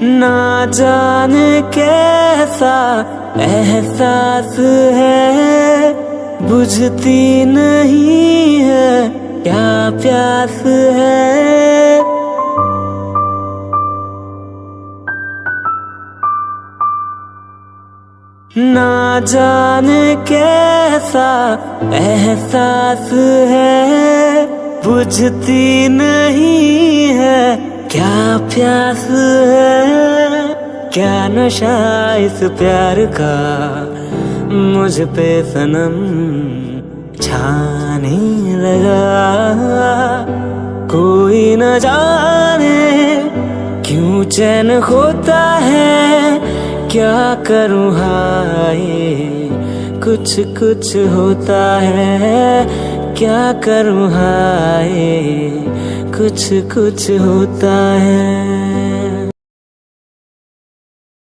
ना जाने कैसा एहसास है, बुझती नहीं है क्या प्यास है। ना जाने कैसा एहसास है, बुझती नहीं है क्या प्यास है। क्या नशा इस प्यार का मुझ पे सनम छाने लगा। कोई न जाने क्यों चैन होता है, क्या करूँ हाय कुछ कुछ होता है। क्या करूँ हाय कुछ कुछ होता है।